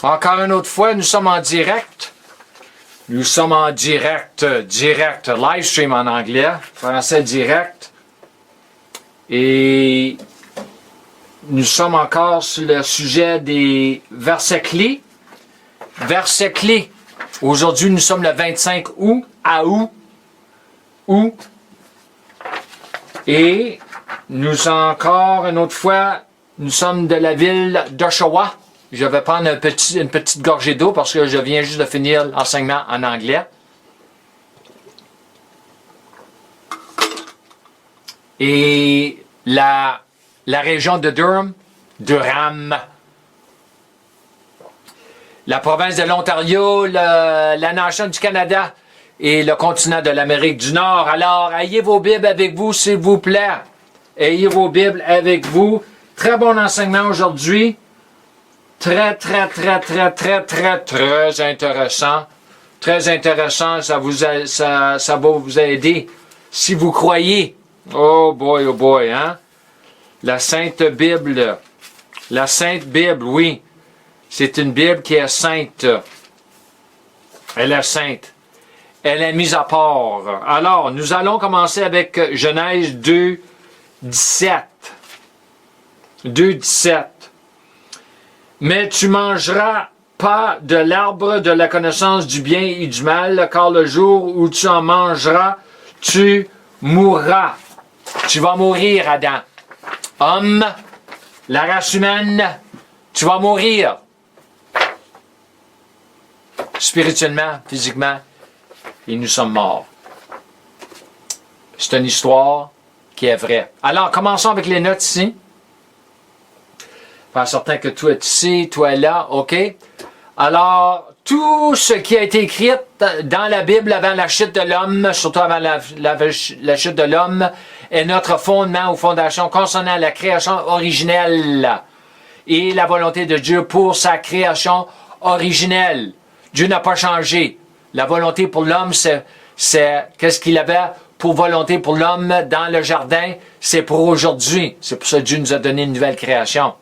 Encore une autre fois, nous sommes en direct. Nous sommes en direct, live stream en anglais, français direct. Et nous sommes encore sur le sujet des versets clés. Versets clés. Aujourd'hui, nous sommes le 25 août, août. Et nous encore une autre fois, nous sommes de la ville d'Oshawa. Je vais prendre une petite gorgée d'eau parce que je viens juste de finir l'enseignement en anglais. Et la région de Durham, la province de l'Ontario, la nation du Canada et le continent de l'Amérique du Nord. Alors, ayez vos Bibles avec vous, s'il vous plaît. Ayez vos Bibles avec vous. Très bon enseignement aujourd'hui. Très intéressant. Très intéressant. Ça va vous aider. Si vous croyez. Oh boy, hein? La Sainte Bible. La Sainte Bible, oui. C'est une Bible qui est sainte. Elle est sainte. Elle est mise à part. Alors, nous allons commencer avec Genèse 2, 17. 2, 17. Mais tu mangeras pas de l'arbre de la connaissance du bien et du mal, car le jour où tu en mangeras, tu mourras. Tu vas mourir, Adam. Homme, la race humaine, tu vas mourir. Spirituellement, physiquement, et nous sommes morts. C'est une histoire qui est vraie. Alors, commençons avec les notes ici. Faire certain que tout est ici, tout est là, OK? Alors, tout ce qui a été écrit dans la Bible avant la chute de l'homme, surtout avant la chute de l'homme, est notre fondement ou fondation concernant la création originelle et la volonté de Dieu pour sa création originelle. Dieu n'a pas changé. La volonté pour l'homme, c'est qu'est-ce qu'il avait pour volonté pour l'homme dans le jardin, c'est pour aujourd'hui. C'est pour ça que Dieu nous a donné une nouvelle création.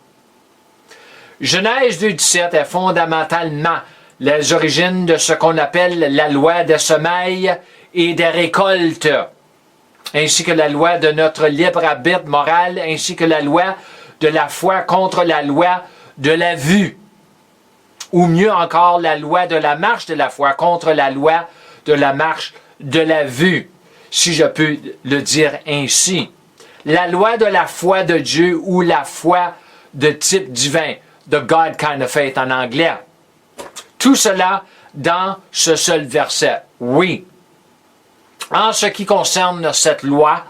Genèse 2.17 est fondamentalement les origines de ce qu'on appelle la loi des semailles et des récoltes, ainsi que la loi de notre libre arbitre moral, ainsi que la loi de la foi contre la loi de la vue, ou mieux encore la loi de la marche de la foi contre la loi de la marche de la vue, si je peux le dire ainsi. La loi de la foi de Dieu ou la foi de type divin, the God kind of faith en anglais. Tout cela dans ce seul verset. Oui. En ce qui concerne cette loi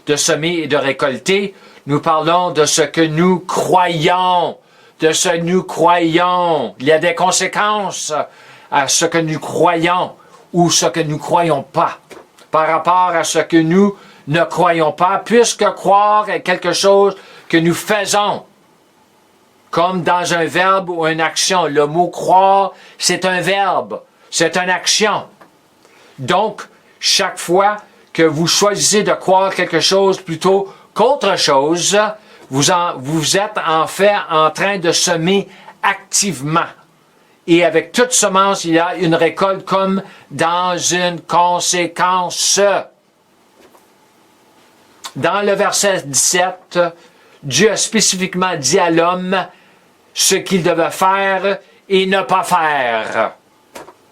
de semer et de récolter, nous parlons de ce que nous croyons. De ce que nous croyons. Il y a des conséquences à ce que nous croyons ou ce que nous croyons pas. Par rapport à ce que nous ne croyons pas, puisque croire est quelque chose que nous faisons. Comme dans un verbe ou une action. Le mot croire, c'est un verbe. C'est une action. Donc, chaque fois que vous choisissez de croire quelque chose plutôt qu'autre chose, vous êtes en fait en train de semer activement. Et avec toute semence, il y a une récolte comme dans une conséquence. Dans le verset 17, Dieu a spécifiquement dit à l'homme ce qu'il devait faire et ne pas faire.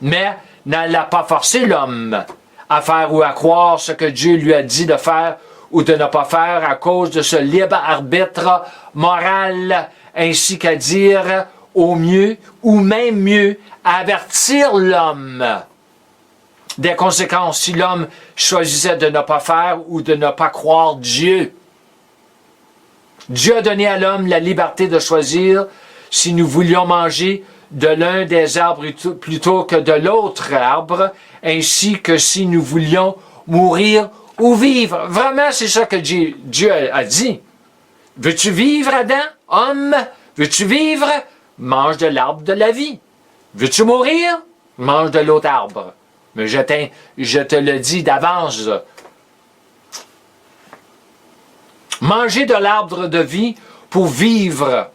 Mais n'a pas forcé l'homme à faire ou à croire ce que Dieu lui a dit de faire ou de ne pas faire à cause de ce libre arbitre moral, ainsi qu'à dire au mieux ou même mieux avertir l'homme des conséquences si l'homme choisissait de ne pas faire ou de ne pas croire Dieu. Dieu a donné à l'homme la liberté de choisir si nous voulions manger de l'un des arbres plutôt que de l'autre arbre, ainsi que si nous voulions mourir ou vivre. Vraiment, c'est ça que Dieu a dit. Veux-tu vivre, Adam? Homme, veux-tu vivre? Mange de l'arbre de la vie. Veux-tu mourir? Mange de l'autre arbre. Mais je te le dis d'avance. Manger de l'arbre de vie pour vivre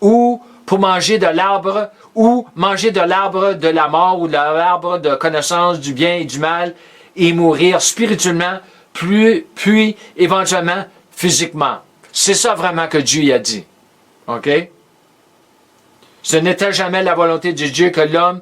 ou pour manger de l'arbre ou manger de l'arbre de la mort ou de l'arbre de connaissance du bien et du mal et mourir spirituellement, puis éventuellement physiquement. C'est ça vraiment que Dieu a dit. OK? Ce n'était jamais la volonté de Dieu que l'homme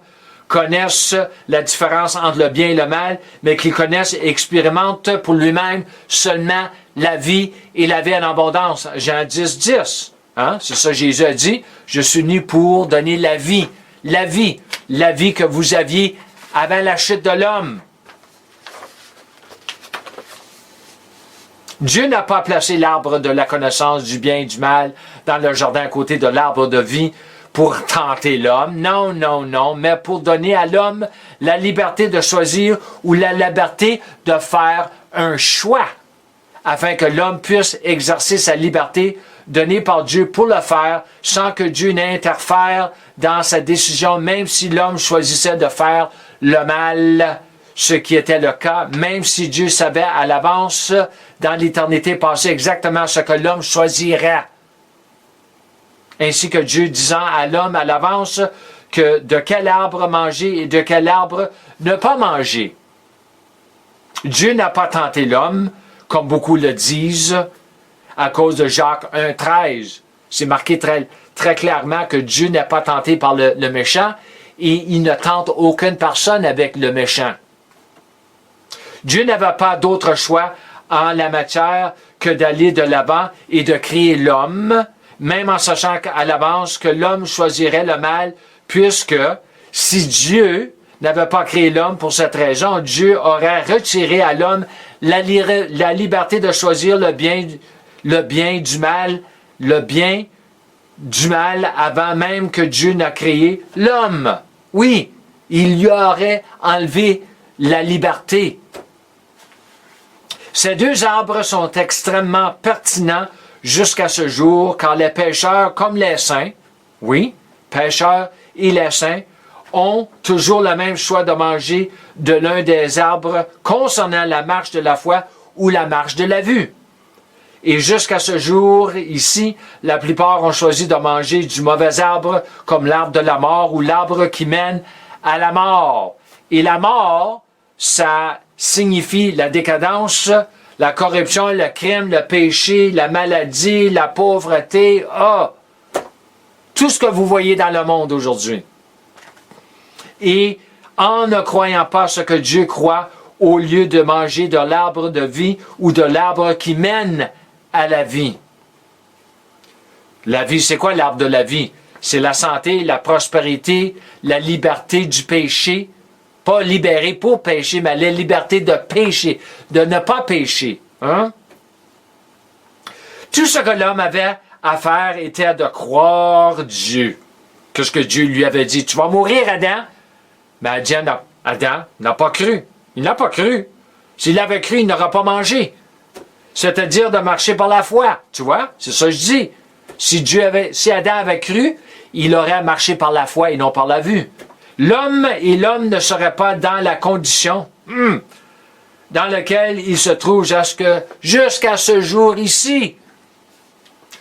connaisse la différence entre le bien et le mal, mais qu'il connaisse et expérimente pour lui-même seulement la vie et la vie en abondance. Jean 10, 10. Hein? C'est ça que Jésus a dit. Je suis venu pour donner la vie. La vie. La vie que vous aviez avant la chute de l'homme. Dieu n'a pas placé l'arbre de la connaissance du bien et du mal dans le jardin à côté de l'arbre de vie pour tenter l'homme. Non, non, non, mais pour donner à l'homme la liberté de choisir ou la liberté de faire un choix, afin que l'homme puisse exercer sa liberté donnée par Dieu pour le faire, sans que Dieu n'interfère dans sa décision, même si l'homme choisissait de faire le mal, ce qui était le cas, même si Dieu savait à l'avance, dans l'éternité passée, exactement ce que l'homme choisirait. Ainsi que Dieu disant à l'homme à l'avance que de quel arbre manger et de quel arbre ne pas manger. Dieu n'a pas tenté l'homme, comme beaucoup le disent, à cause de Jacques 1,13. C'est marqué très, très clairement que Dieu n'est pas tenté par le méchant et il ne tente aucune personne avec le méchant. Dieu n'avait pas d'autre choix en la matière que d'aller de l'avant et de créer l'homme, même en sachant à l'avance que l'homme choisirait le mal, puisque si Dieu n'avait pas créé l'homme pour cette raison, Dieu aurait retiré à l'homme la liberté de choisir le bien du mal, le bien du mal avant même que Dieu n'a créé l'homme. Oui, il lui aurait enlevé la liberté. Ces deux arbres sont extrêmement pertinents jusqu'à ce jour, car les pécheurs comme les saints, oui, pécheurs et les saints, ont toujours le même choix de manger de l'un des arbres concernant la marche de la foi ou la marche de la vue. Et jusqu'à ce jour, ici, la plupart ont choisi de manger du mauvais arbre, comme l'arbre de la mort ou l'arbre qui mène à la mort. Et la mort, ça signifie la décadence, la corruption, le crime, le péché, la maladie, la pauvreté, tout ce que vous voyez dans le monde aujourd'hui. Et en ne croyant pas ce que Dieu croit, au lieu de manger de l'arbre de vie ou de l'arbre qui mène à la vie. La vie, c'est quoi l'arbre de la vie? C'est la santé, la prospérité, la liberté du péché. Pas libéré pour pécher, mais la liberté de pécher, de ne pas pécher. Hein? Tout ce que l'homme avait à faire était de croire Dieu. Qu'est-ce que Dieu lui avait dit? Tu vas mourir, Adam. Mais Adam n'a pas cru. Il n'a pas cru. S'il avait cru, il n'aurait pas mangé. C'est-à-dire de marcher par la foi. Tu vois? C'est ça que je dis. Si Adam avait cru, il aurait marché par la foi et non par la vue. L'homme ne seraient pas dans la condition dans laquelle il se trouve jusqu'à ce jour ici.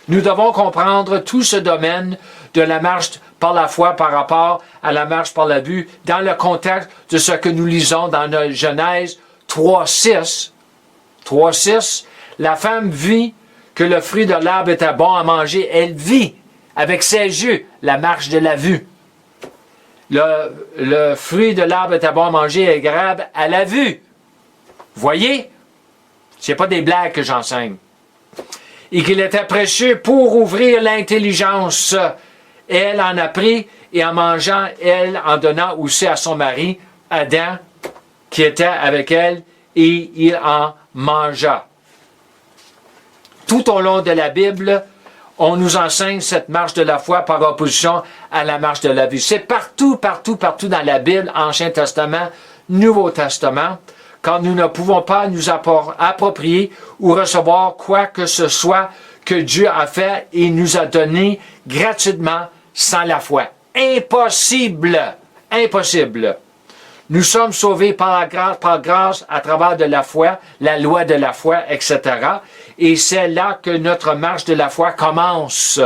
Nous devons comprendre tout ce domaine de la marche par la foi par rapport à la marche par la vue dans le contexte de ce que nous lisons dans notre Genèse 3,6. 3,6, la femme vit que le fruit de l'arbre était bon à manger. Elle vit avec ses yeux la marche de la vue. Le fruit de l'arbre était bon à manger et agréable à la vue. Voyez? Ce n'est pas des blagues que j'enseigne. Et qu'il était précieux pour ouvrir l'intelligence. Elle en a pris, et en mangeant, elle en donna aussi à son mari, Adam, qui était avec elle, et il en mangea. Tout au long de la Bible, on nous enseigne cette marche de la foi par opposition à la marche de la vie. C'est partout dans la Bible, Ancien Testament, Nouveau Testament, quand nous ne pouvons pas nous approprier ou recevoir quoi que ce soit que Dieu a fait et nous a donné gratuitement sans la foi. Impossible! Impossible! Nous sommes sauvés par grâce à travers de la foi, la loi de la foi, etc. Et c'est là que notre marche de la foi commence.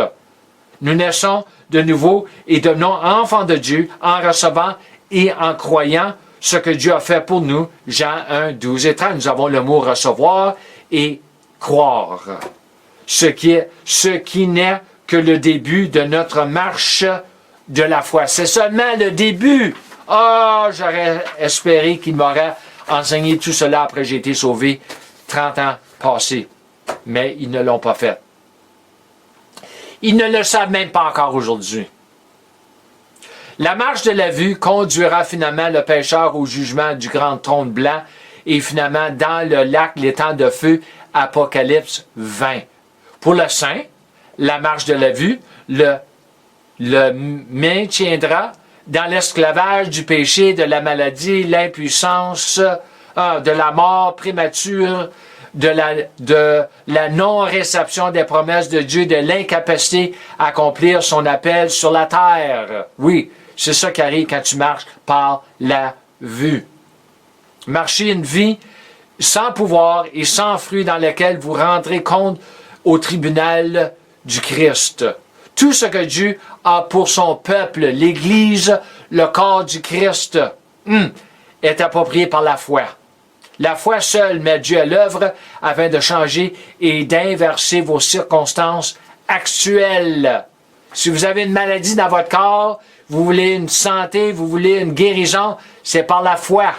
Nous naissons de nouveau et devenons enfants de Dieu en recevant et en croyant ce que Dieu a fait pour nous. Jean 1, 12 et 13. Nous avons le mot recevoir et croire. Ce qui n'est que le début de notre marche de la foi. C'est seulement le début. Ah, j'aurais espéré qu'il m'aurait enseigné tout cela après j'ai été sauvé 30 ans passés. Mais ils ne l'ont pas fait. Ils ne le savent même pas encore aujourd'hui. La marche de la vue conduira finalement le pécheur au jugement du grand trône blanc et finalement dans le lac l'étang de feu, Apocalypse 20. Pour le saint, la marche de la vue le maintiendra dans l'esclavage du péché, de la maladie, l'impuissance, de la mort prémature, de la non-réception des promesses de Dieu, de l'incapacité à accomplir son appel sur la terre. Oui, c'est ça qui arrive quand tu marches par la vue. Marcher une vie sans pouvoir et sans fruit dans laquelle vous rendrez compte au tribunal du Christ. Tout ce que Dieu a pour son peuple, l'Église, le corps du Christ, est approprié par la foi. La foi seule met Dieu à l'œuvre afin de changer et d'inverser vos circonstances actuelles. Si vous avez une maladie dans votre corps, vous voulez une santé, vous voulez une guérison, c'est par la foi.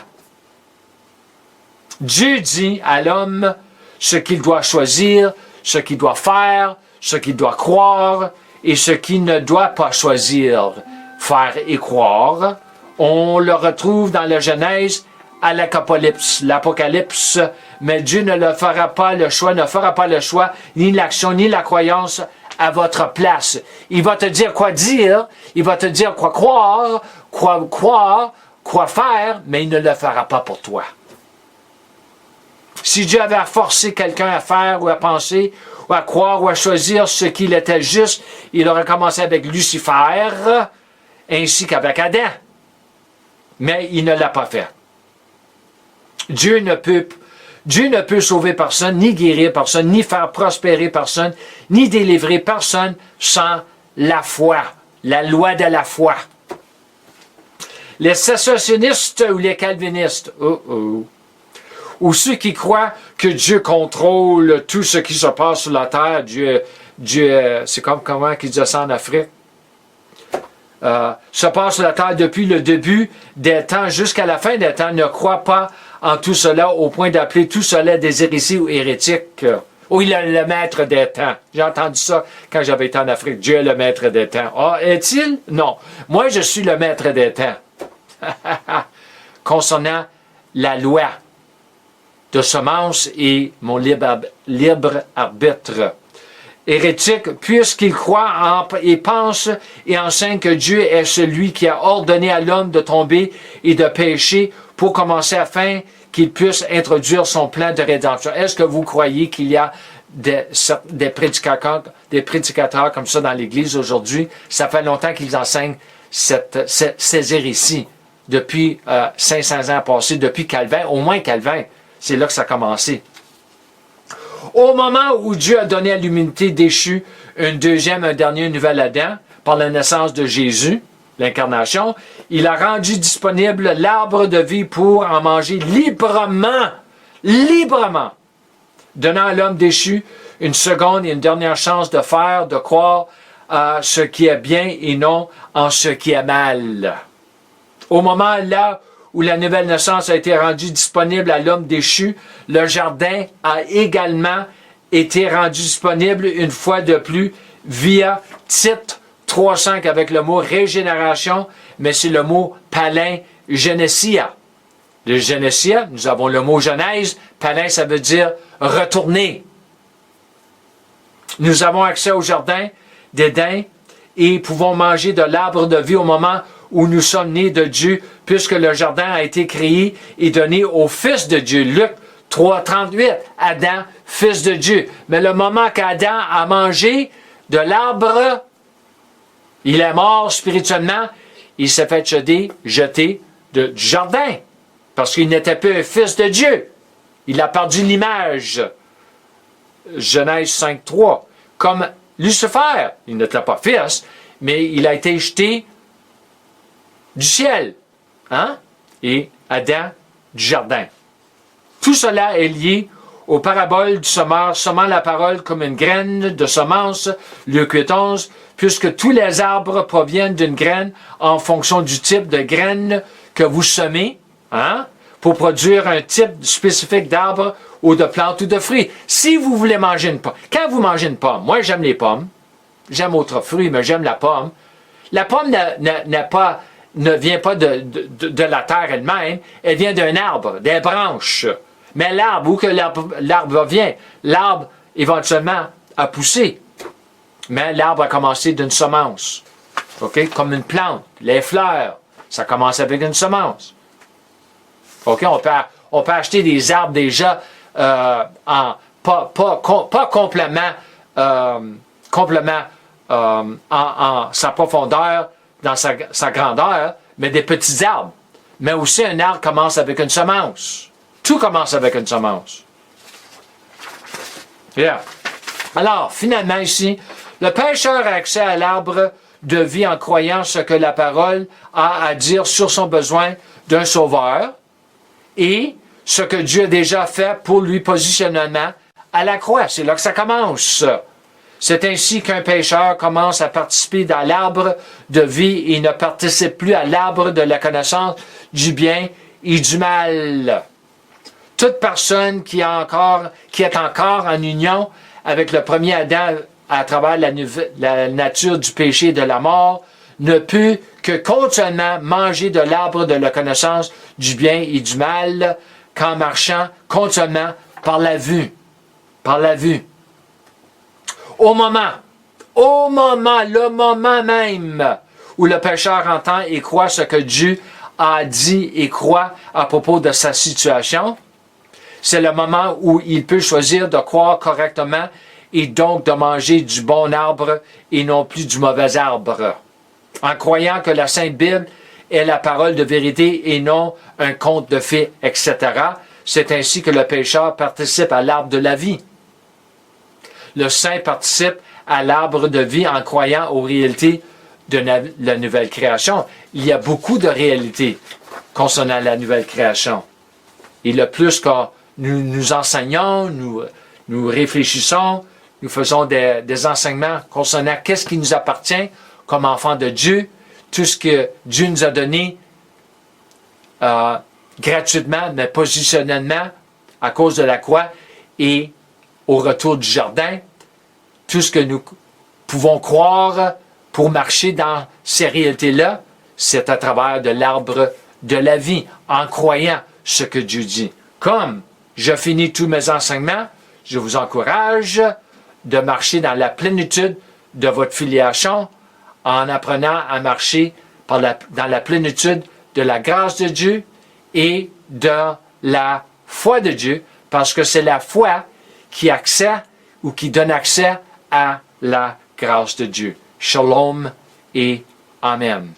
Dieu dit à l'homme ce qu'il doit choisir, ce qu'il doit faire, ce qu'il doit croire et ce qu'il ne doit pas choisir, faire et croire. On le retrouve dans la Genèse à l'Apocalypse, mais Dieu ne le fera pas le choix, ni l'action, ni la croyance à votre place. Il va te dire, il va te dire quoi croire, quoi faire, mais il ne le fera pas pour toi. Si Dieu avait forcé quelqu'un à faire ou à penser, ou à croire ou à choisir ce qu'il était juste, il aurait commencé avec Lucifer, ainsi qu'avec Adam. Mais il ne l'a pas fait. Dieu ne peut sauver personne, ni guérir personne, ni faire prospérer personne, ni délivrer personne sans la foi, la loi de la foi. Les sécessionnistes ou les calvinistes, ou ceux qui croient que Dieu contrôle tout ce qui se passe sur la terre, Dieu c'est comme comment il disait ça en Afrique, se passe sur la terre depuis le début des temps jusqu'à la fin des temps, ne croient pas en tout cela au point d'appeler tout cela des hérésies ou hérétiques. Oh, il est le maître des temps. J'ai entendu ça quand j'avais été en Afrique. Dieu est le maître des temps. Ah, est-il? Non. Moi, je suis le maître des temps. Concernant la loi de semence et mon libre arbitre. Hérétique, puisqu'il croit et pense et enseigne que Dieu est celui qui a ordonné à l'homme de tomber et de pécher pour commencer afin qu'il puisse introduire son plan de rédemption. Est-ce que vous croyez qu'il y a des prédicateurs comme ça dans l'Église aujourd'hui? Ça fait longtemps qu'ils enseignent ces hérésies depuis 500 ans passés, depuis Calvin, au moins Calvin. C'est là que ça a commencé. Au moment où Dieu a donné à l'humanité déchue un dernier nouvel Adam, par la naissance de Jésus, l'incarnation, il a rendu disponible l'arbre de vie pour en manger librement, donnant à l'homme déchu une seconde et une dernière chance de croire à ce qui est bien et non en ce qui est mal. Au moment là où la nouvelle naissance a été rendue disponible à l'homme déchu, le jardin a également été rendu disponible une fois de plus via Tite 3.5 avec le mot régénération, mais c'est le mot palin Genesia. Le Genesia, nous avons le mot Genèse, palin ça veut dire retourner. Nous avons accès au jardin d'Éden et pouvons manger de l'arbre de vie au moment où nous sommes nés de Dieu, puisque le jardin a été créé et donné au Fils de Dieu. Luc 3.38, Adam, Fils de Dieu. Mais le moment qu'Adam a mangé de l'arbre, il est mort spirituellement, il s'est fait jeter du jardin, parce qu'il n'était plus un fils de Dieu. Il a perdu l'image. Genèse 5.3. Comme Lucifer, il n'était pas fils, mais il a été jeté du ciel. Hein? Et Adam du jardin. Tout cela est lié aux paraboles du semeur, semant la parole comme une graine de semence, Luc 8:11, puisque tous les arbres proviennent d'une graine en fonction du type de graine que vous semez, hein, pour produire un type spécifique d'arbre ou de plante ou de fruits. Si vous voulez manger une pomme, quand vous mangez une pomme, moi j'aime les pommes, j'aime autres fruits, mais j'aime la pomme. La pomme ne vient pas de la terre elle-même, elle vient d'un arbre, des branches. Mais l'arbre, où que l'arbre vient, l'arbre éventuellement a poussé. Mais l'arbre a commencé d'une semence. OK? Comme une plante. Les fleurs, ça commence avec une semence. OK? On peut acheter des arbres déjà pas complètement en sa profondeur, dans sa grandeur, mais des petits arbres. Mais aussi un arbre commence avec une semence. Tout commence avec une semence. Yeah. Alors, finalement ici, le pécheur a accès à l'arbre de vie en croyant ce que la parole a à dire sur son besoin d'un sauveur et ce que Dieu a déjà fait pour lui positionnement à la croix. C'est là que ça commence. C'est ainsi qu'un pécheur commence à participer dans l'arbre de vie et ne participe plus à l'arbre de la connaissance du bien et du mal. Toute personne qui est encore en union avec le premier Adam à travers la nature du péché et de la mort ne peut que continuellement manger de l'arbre de la connaissance du bien et du mal qu'en marchant continuellement par la vue. Par la vue. Le moment même où le pécheur entend et croit ce que Dieu a dit et croit à propos de sa situation, c'est le moment où il peut choisir de croire correctement et donc de manger du bon arbre et non plus du mauvais arbre. En croyant que la Sainte Bible est la parole de vérité et non un conte de fées, etc., c'est ainsi que le pécheur participe à l'arbre de la vie. Le saint participe à l'arbre de vie en croyant aux réalités de la nouvelle création. Il y a beaucoup de réalités concernant la nouvelle création. Et le plus que nous enseignons, nous réfléchissons, nous faisons des enseignements concernant qu'est-ce qui nous appartient comme enfants de Dieu, tout ce que Dieu nous a donné gratuitement, mais positionnellement à cause de la croix et au retour du jardin, tout ce que nous pouvons croire pour marcher dans ces réalités-là, c'est à travers de l'arbre de la vie, en croyant ce que Dieu dit. Comme je finis tous mes enseignements, je vous encourage de marcher dans la plénitude de votre filiation en apprenant à marcher dans la plénitude de la grâce de Dieu et de la foi de Dieu, parce que c'est la foi qui donne accès à la grâce de Dieu. Shalom et Amen.